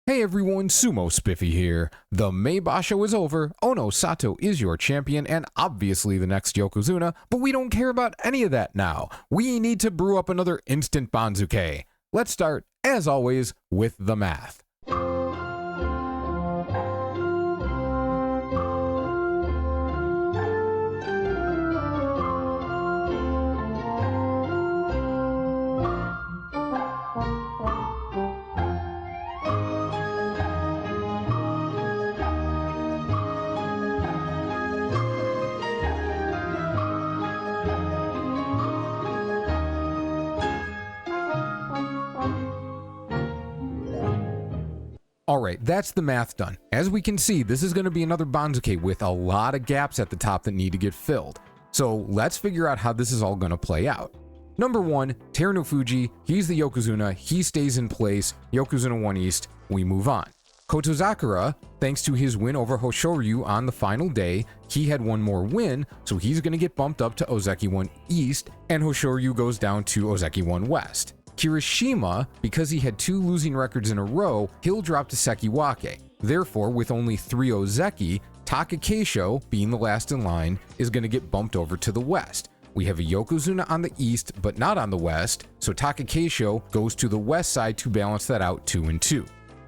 Hey everyone, Sumo Spiffy here. The May basho is over, Onosato is your champion, and obviously the next Yokozuna, but we don't care about any of that now. We need to brew up another instant Banzuke. Let's start, as always, with the math. Alright, that's the math done. As we can see, this is going to be another Banzuke with a lot of gaps at the top that need to get filled. So let's figure out how this is all going to play out. Number 1, Takerufuji, he's the Yokozuna, he stays in place, Yokozuna 1 East, we move on. Kotozakura, thanks to his win over Hoshoryu on the final day, he had one more win, so he's going to get bumped up to Ozeki 1 East, and Hoshoryu goes down to Ozeki 1 West. Kirishima, because he had 2 losing records in a row, he'll drop to Sekiwake. Therefore, with only 3 Ozeki, Takakeisho, being the last in line, is going to get bumped over to the west. We have a Yokozuna on the east, but not on the west, so Takakeisho goes to the west side to balance that out 2 and 2.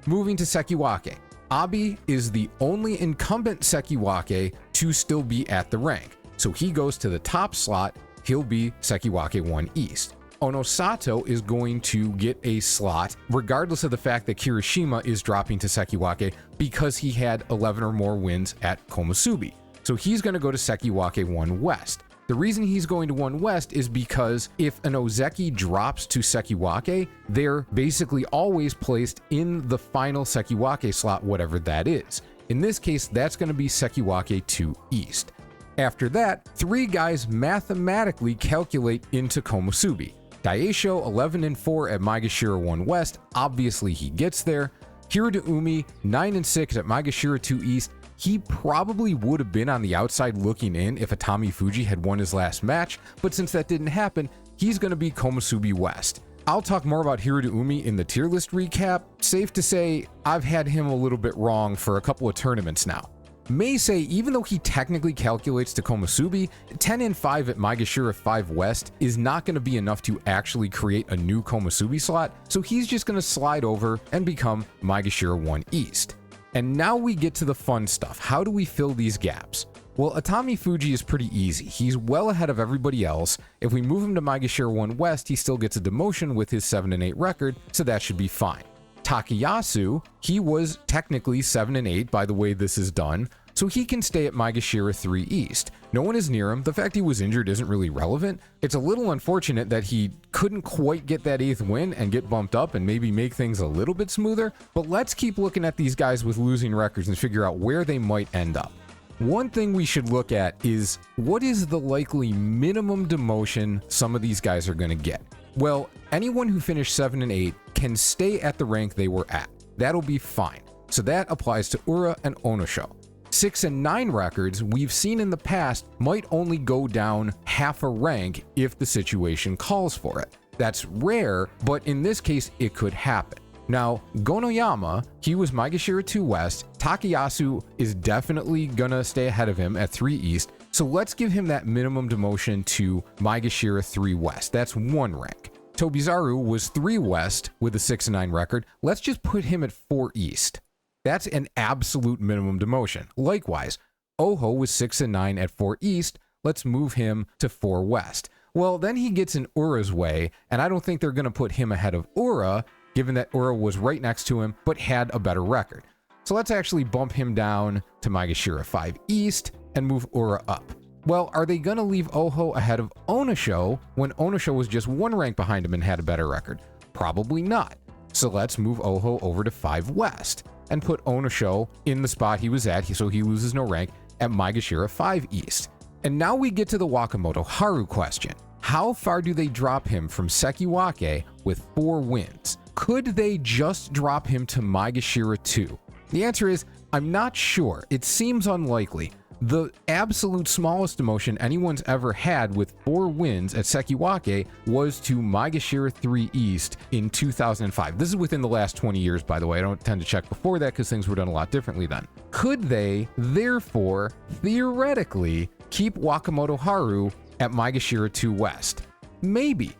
Moving to Sekiwake. Abi is the only incumbent Sekiwake to still be at the rank, so he goes to the top slot, he'll be Sekiwake 1 East. Onosato is going to get a slot, regardless of the fact that Kirishima is dropping to Sekiwake because he had 11 or more wins at Komusubi. So he's going to go to Sekiwake 1 West. The reason he's going to 1 West is because if an Ozeki drops to Sekiwake, they're basically always placed in the final Sekiwake slot, whatever that is. In this case, that's going to be Sekiwake 2 East. After that, 3 guys mathematically calculate into Komusubi. Daisho 11 and 4 at Maegashira 1 West, obviously he gets there. Hiradeumi 9 and 6 at Maegashira 2 East, he probably would have been on the outside looking in if Takerufuji had won his last match, but since that didn't happen, he's going to be Komusubi West. I'll talk more about Hiradeumi in the tier list recap. Safe to say, I've had him a little bit wrong for a couple of tournaments now. May say, even though he technically calculates to Komusubi, 10 and 5 at Maegashira 5 West is not going to be enough to actually create a new Komusubi slot, so he's just going to slide over and become Maegashira 1 East. And now we get to the fun stuff. How do we fill these gaps? Well, Takerufuji is pretty easy. He's well ahead of everybody else. If we move him to Maegashira 1 West, he still gets a demotion with his 7 and 8 record, so that should be fine. Takayasu, he was technically 7 and 8 by the way this is done, so he can stay at Maegashira 3 East. No one is near him. The fact he was injured isn't really relevant. It's a little unfortunate that he couldn't quite get that 8th win and get bumped up and maybe make things a little bit smoother, but let's keep looking at these guys with losing records and figure out where they might end up. One thing we should look at is what is the likely minimum demotion some of these guys are going to get. Well, anyone who finished 7 and 8 can stay at the rank they were at. That'll be fine. So that applies to Ura and Onosho. 6 and 9 records we've seen in the past might only go down half a rank if the situation calls for it. That's rare, but in this case it could happen. Now, Gonoyama, he was Maegashira 2 West, Takayasu is definitely gonna stay ahead of him at 3 East, so let's give him that minimum demotion to Maegashira 3 West. That's 1 rank. Tobizaru was 3 West with a 6 and 9 record. Let's just put him at 4 East. That's an absolute minimum demotion. Likewise, Oho was 6 and 9 at 4 East. Let's move him to 4 West. Well, then he gets in Ura's way, and I don't think they're going to put him ahead of Ura, given that Ura was right next to him, but had a better record. So let's actually bump him down to Maegashira 5 East and move Ura up. Well, are they going to leave Oho ahead of Onosho when Onosho was just 1 rank behind him and had a better record? Probably not. So let's move Oho over to 5 West and put Onosho in the spot he was at, so he loses no rank, at Maegashira 5 East. And now we get to the Wakamoto Haru question. How far do they drop him from Sekiwake with 4 wins? Could they just drop him to Maegashira 2? The answer is, I'm not sure. It seems unlikely. The absolute smallest demotion anyone's ever had with 4 wins at Sekiwake was to Maegashira 3 East in 2005. This is within the last 20 years, by the way. I don't tend to check before that because things were done a lot differently then. Could they, therefore, theoretically, keep Wakamoto Haru at Maegashira 2 West? Maybe.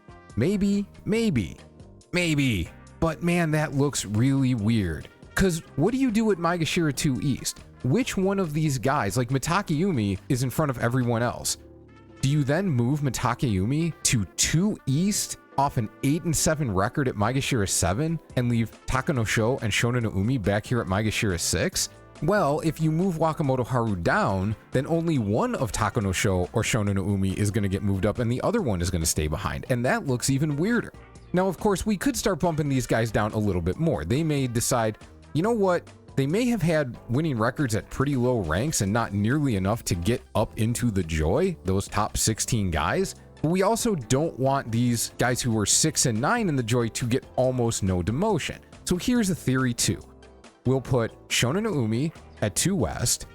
But man, that looks really weird. Because what do you do at Maegashira 2 East? Which one of these guys, like Mitakeyumi, is in front of everyone else? Do you then move Mitakeyumi to 2 East off an 8-7 record at Maegashira 7 and leave Takanosho and Shonen no Umi back here at Maegashira 6? Well, if you move Wakamoto Haru down, then only one of Takanosho or Shonen no Umi is going to get moved up and the other one is going to stay behind, and that looks even weirder. Now, of course, we could start bumping these guys down a little bit more. They may decide, you know what? They may have had winning records at pretty low ranks and not nearly enough to get up into the Joy, those top 16 guys. But we also don't want these guys who were 6 and 9 in the Joy to get almost no demotion. So here's a theory too. We'll put Shonen no Umi at 2 West.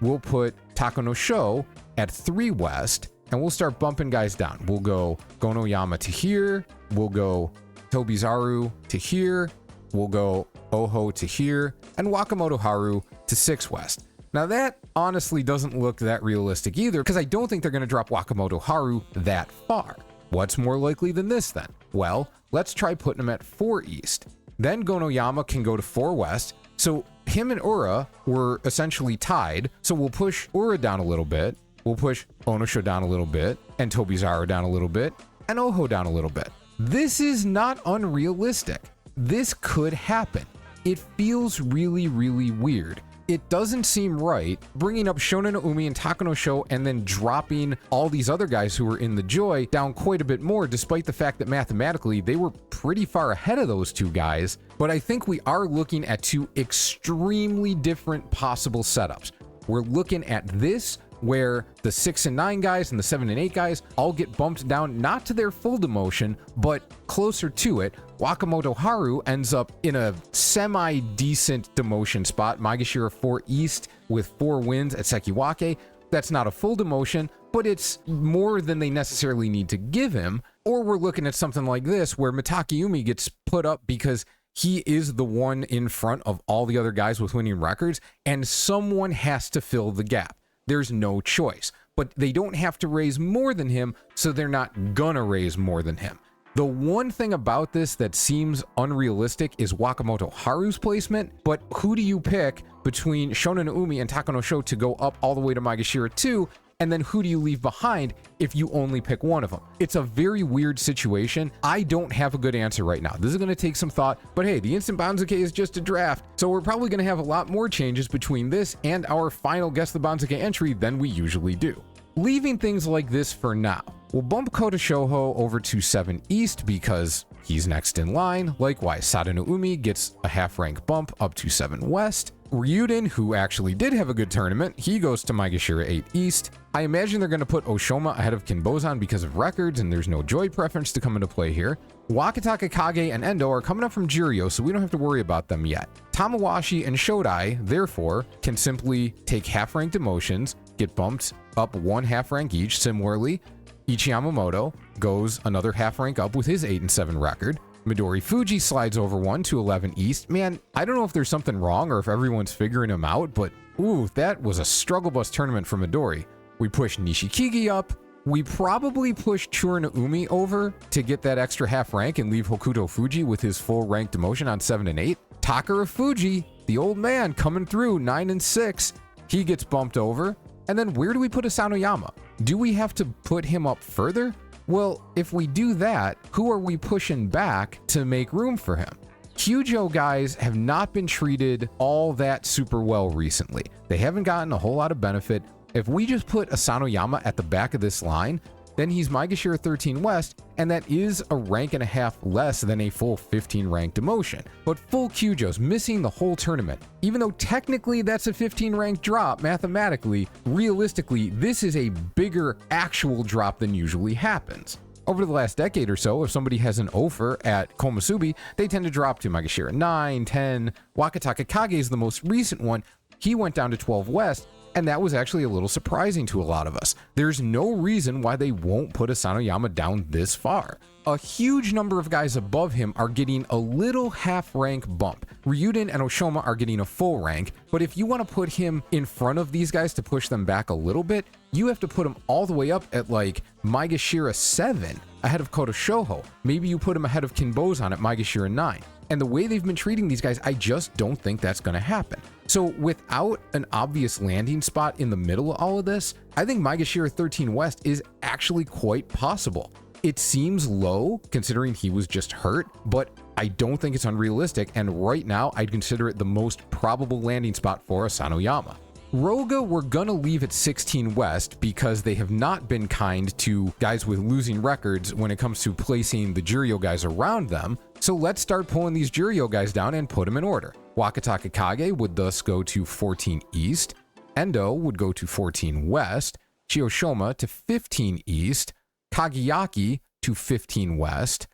We'll put Takanosho at 3 West. And we'll start bumping guys down. We'll go Gonoyama to here. We'll go Tobizaru to here. We'll go Oho to here. And Wakamoto Haru to 6 West. Now that honestly doesn't look that realistic either, because I don't think they're going to drop Wakamoto Haru that far. What's more likely than this then? Well, let's try putting him at 4 East. Then Gonoyama can go to 4 West. So him and Ura were essentially tied. So we'll push Ura down a little bit. We'll push Onosho down a little bit, and Tobizaru down a little bit, and Oho down a little bit. This is not unrealistic. This could happen. It feels really, really weird. It doesn't seem right bringing up Shonen no Umi and Takanosho and then dropping all these other guys who were in the Joy down quite a bit more, despite the fact that mathematically they were pretty far ahead of those 2 guys. But I think we are looking at 2 extremely different possible setups. We're looking at this where the 6 and 9 guys and the 7 and 8 guys all get bumped down, not to their full demotion, but closer to it. Wakamoto Haru ends up in a semi-decent demotion spot, Maegashira 4 East with 4 wins at Sekiwake. That's not a full demotion, but it's more than they necessarily need to give him. Or we're looking at something like this, where Mitakeyumi gets put up because he is the one in front of all the other guys with winning records, and someone has to fill the gap. There's no choice, but they don't have to raise more than him, so they're not gonna raise more than him. The one thing about this that seems unrealistic is Wakamoto Haru's placement, but who do you pick between Shonen no Umi and Takanosho to go up all the way to Maegashira 2, and then who do you leave behind if you only pick one of them? It's a very weird situation. I don't have a good answer right now. This is going to take some thought, but hey, the Instant Banzuke is just a draft, so we're probably going to have a lot more changes between this and our final Guess the Banzuke entry than we usually do. Leaving things like this for now, we'll bump Kota Shoho over to 7 East because he's next in line. Likewise, Sada no Umi gets a half rank bump up to 7 West. Ryuden, who actually did have a good tournament, he goes to Maegashira 8 East. I imagine they're going to put Oshoma ahead of Kinbozan because of records, and there's no Joy preference to come into play here. Wakataka Kage and Endo are coming up from Juryo, so we don't have to worry about them yet. Tamawashi and Shodai, therefore, can simply take half-ranked demotions, get bumped up 1 half rank each. Similarly, Ichi Yamamoto goes another half rank up with his 8-7 record. Midori Fuji slides over 1 to 11 East. Man, I don't know if there's something wrong or if everyone's figuring him out, but ooh, that was a struggle bus tournament for Midori. We push Nishikigi up. We probably push Chura no Umi over to get that extra half rank and leave Hokuto Fuji with his full rank demotion on 7 and 8. Takerufuji, the old man, coming through 9 and 6. He gets bumped over. And then where do we put Asanoyama? Do we have to put him up further? Well, if we do that, who are we pushing back to make room for him? Kyujo guys have not been treated all that super well recently. They haven't gotten a whole lot of benefit. If we just put Asanoyama at the back of this line, then he's Maegashira 13 West, and that is a rank and a half less than a full 15 rank demotion. But full Kyujo's missing the whole tournament. Even though technically that's a 15 rank drop, mathematically, realistically, this is a bigger actual drop than usually happens. Over the last decade or so, if somebody has an offer at Komusubi, they tend to drop to Maegashira 9, 10. Wakataka Kage is the most recent one. He went down to 12 West, and that was actually a little surprising to a lot of us. There's no reason why they won't put Asanoyama down this far. A huge number of guys above him are getting a little half rank bump. Ryuden and Oshoma are getting a full rank, but if you want to put him in front of these guys to push them back a little bit, you have to put him all the way up at like Maegashira 7 ahead of Koto Shoho. Maybe you put him ahead of Kinbozan at Maegashira 9. And the way they've been treating these guys, I just don't think that's going to happen. So without an obvious landing spot in the middle of all of this, I think Maegashira 13 West is actually quite possible. It seems low considering he was just hurt, but I don't think it's unrealistic, and right now I'd consider it the most probable landing spot for Asanoyama. Roga we're gonna leave at 16 West because they have not been kind to guys with losing records when it comes to placing the Juryo guys around them, so let's start pulling these Juryo guys down and put them in order. Wakataka Kage would thus go to 14 East, Endo would go to 14 West, Chiyoshoma to 15 East, Kageyaki to 15 West,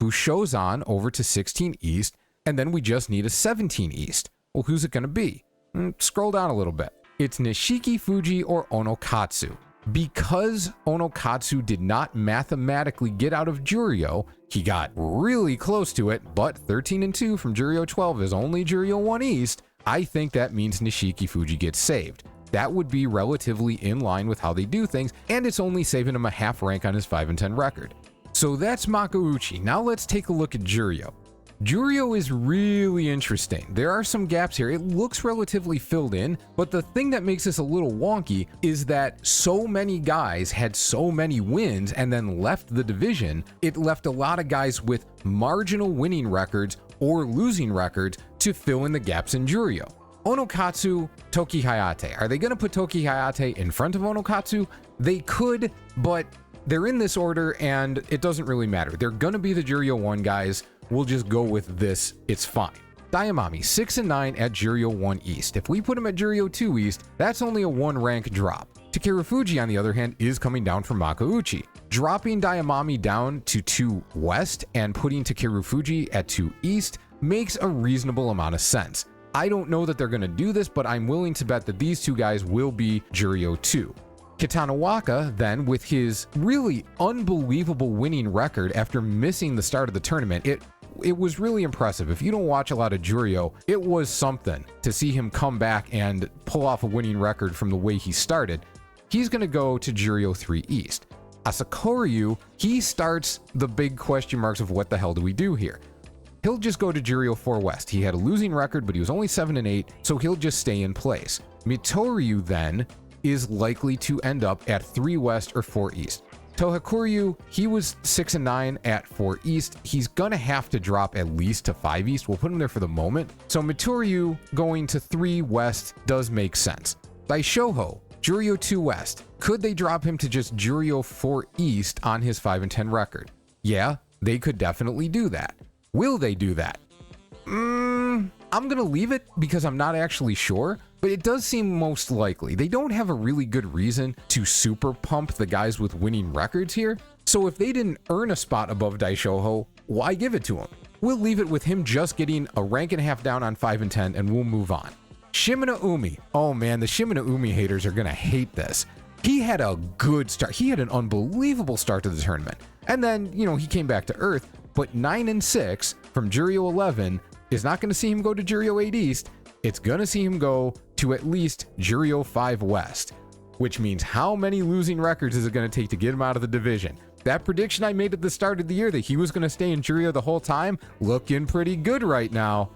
Bushozan over to 16 East, and then we just need a 17 East. Well, who's it gonna be? Scroll down a little bit. It's Nishiki Fuji or Onokatsu. Because Onokatsu did not mathematically get out of Juryo, he got really close to it, but 13 and 2 from Juryo 12 is only Juryo 1 East. I think that means Nishiki Fuji gets saved. That would be relatively in line with how they do things, and it's only saving him a half rank on his 5 and 10 record. So that's Makuuchi. Now let's take a look at Juryo. Juryo is really interesting. There are some gaps here. It looks relatively filled in, but the thing that makes this a little wonky is that so many guys had so many wins and then left the division. It left a lot of guys with marginal winning records or losing records to fill in the gaps in Juryo. Onokatsu, Toki Hayate. Are they going to put Toki Hayate in front of Onokatsu? They could, but they're in this order and it doesn't really matter. They're going to be the Juryo 1 guys. We'll just go with this. It's fine. Daiamami, 6 and 9 at Juryo 1 East. If we put him at Juryo 2 East, that's only a 1 rank drop. Takerufuji, on the other hand, is coming down from Makuuchi. Dropping Daiamami down to 2 West and putting Takerufuji at 2 East makes a reasonable amount of sense. I don't know that they're going to do this, but I'm willing to bet that these two guys will be Juryo 2. Kitanowaka, then, with his really unbelievable winning record after missing the start of the tournament, it was really impressive. If you don't watch a lot of Juryo, it was something to see him come back and pull off a winning record from the way he started. He's going to go to Juryo 3 East. Asakoryu, he starts the big question marks of what the hell do we do here? He'll just go to Juryo 4 West. He had a losing record, but he was only 7 and 8, so he'll just stay in place. Mitoryu, then, is likely to end up at 3 West or 4 East. Tohakuryu, he was 6 and 9 at 4 East. He's gonna have to drop at least to 5 East. We'll put him there for the moment. So Mitoryu going to 3 West does make sense. Daishoho, Juryo 2 West. Could they drop him to just Juryo 4 East on his 5 and 10 record? Yeah, they could definitely do that. Will they do that? I'm gonna leave it because I'm not actually sure, but it does seem most likely. They don't have a really good reason to super pump the guys with winning records here, so if they didn't earn a spot above Daishoho, why give it to him? We'll leave it with him just getting a rank and a half down on 5 and 10, and we'll move on. Shimano Umi. Oh man, the Shimano Umi haters are gonna hate this. He had a good start. He had an unbelievable start to the tournament. And then, he came back to earth, but 9 and 6 from Juryo 11 is not going to see him go to Juryo 8 East. It's going to see him go to at least Juryo 5 West, which means how many losing records is it going to take to get him out of the division? That prediction I made at the start of the year that he was going to stay in Juryo the whole time, looking pretty good right now.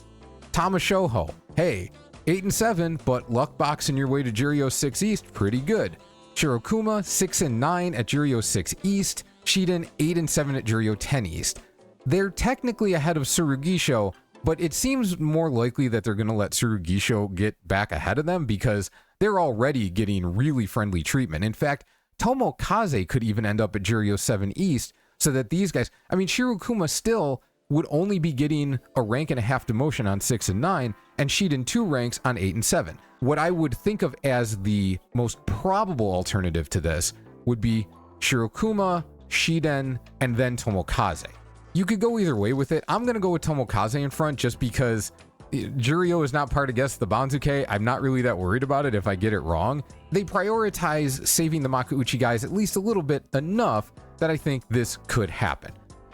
Tamashoho, hey, 8 and 7, but luck boxing your way to Juryo 6 East, pretty good. Shirokuma, 6 and 9 at Juryo 6 East. Shiden, 8 and 7 at Juryo 10 East. They're technically ahead of Tsurugisho, but it seems more likely that they're going to let Tsurugisho get back ahead of them because they're already getting really friendly treatment. In fact, Tomokaze could even end up at Juryo 7 East so that these guys, Shirokuma still would only be getting a rank and a half demotion on 6 and 9, and Shiden 2 ranks on 8 and 7. What I would think of as the most probable alternative to this would be Shirokuma, Shiden, and then Tomokaze. You could go either way with it. I'm going to go with Tomokaze in front just because Juryo is not part of Guess the Banzuke. I'm not really that worried about it if I get it wrong. They prioritize saving the makuchi guys at least a little bit enough that I think this could happen.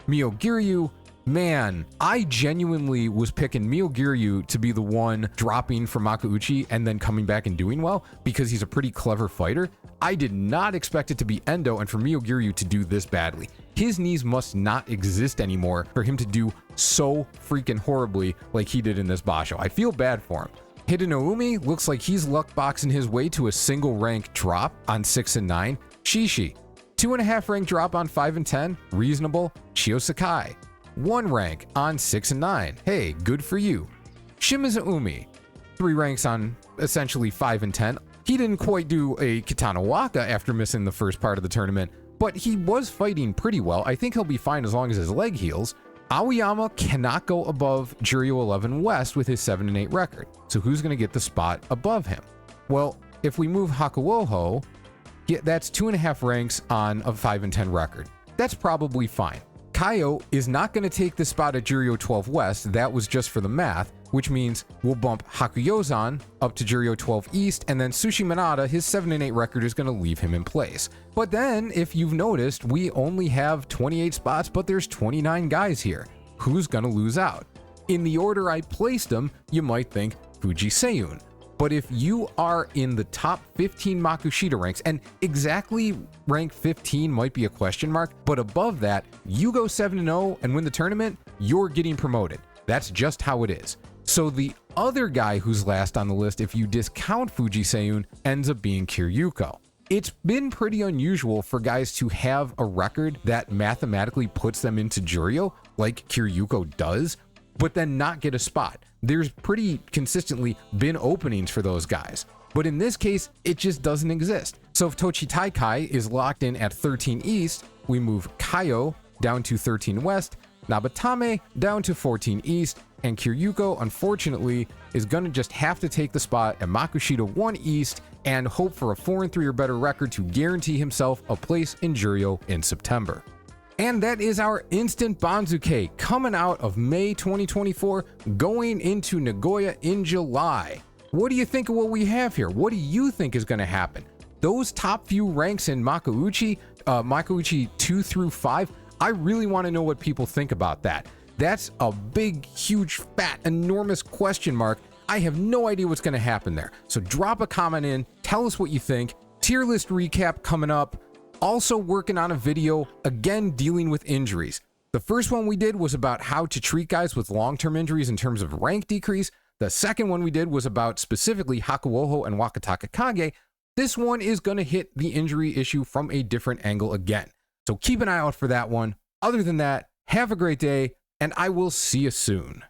Myogiryu, man, I genuinely was picking Myogiryu to be the one dropping for makuchi and then coming back and doing well because he's a pretty clever fighter. I did not expect it to be Endo and for Myogiryu to do this badly. His knees must not exist anymore for him to do so freaking horribly like he did in this basho. I feel bad for him. Hidenoumi looks like he's luck boxing his way to a single rank drop on 6 and 9. Shishi, 2.5 rank drop on 5 and 10, reasonable. Chio Sakai, 1 rank on 6 and 9. Hey, good for you. Shimizuumi, 3 ranks on essentially 5 and 10. He didn't quite do a Katana Waka after missing the first part of the tournament, but he was fighting pretty well. I think he'll be fine as long as his leg heals. Aoyama cannot go above Juryo 11 West with his 7 and 8 record. So who's going to get the spot above him? Well, if we move Hakuoho, that's 2.5 ranks on a 5 and 10 record. That's probably fine. Kaio is not going to take the spot at Juryo 12 West. That was just for the math, which means we'll bump Hakuyozan up to Juryo 12 East, and then Sushi Minada, his 7 and 8 record is going to leave him in place. But then, if you've noticed, we only have 28 spots, but there's 29 guys here. Who's going to lose out? In the order I placed them, you might think Fuji Seiyun. But if you are in the top 15 Makushita ranks, and exactly rank 15 might be a question mark, but above that, you go 7-0 and win the tournament, you're getting promoted. That's just how it is. So the other guy who's last on the list, if you discount Fuji Seiyun, ends up being Kiryuko. It's been pretty unusual for guys to have a record that mathematically puts them into Juryo, like Kiryuko does, but then not get a spot. There's pretty consistently been openings for those guys. But in this case, it just doesn't exist. So if Tochi Taikai is locked in at 13 East, we move Kaio down to 13 West, Nabatame down to 14 East, and Kiryuko, unfortunately, is gonna just have to take the spot at Makushita 1 East and hope for a 4 and 3 or better record to guarantee himself a place in Juryo in September. And that is our instant Banzuke coming out of May 2024, going into Nagoya in July. What do you think of what we have here? What do you think is going to happen? Those top few ranks in Makuuchi 2 through 5, I really want to know what people think about that. That's a big, huge, fat, enormous question mark. I have no idea what's going to happen there. So drop a comment in, tell us what you think. Tier list recap coming up. Also working on a video, again, dealing with injuries. The first one we did was about how to treat guys with long-term injuries in terms of rank decrease. The second one we did was about specifically Hakuoho and Wakataka Kage. This one is going to hit the injury issue from a different angle again. So keep an eye out for that one. Other than that, have a great day, and I will see you soon.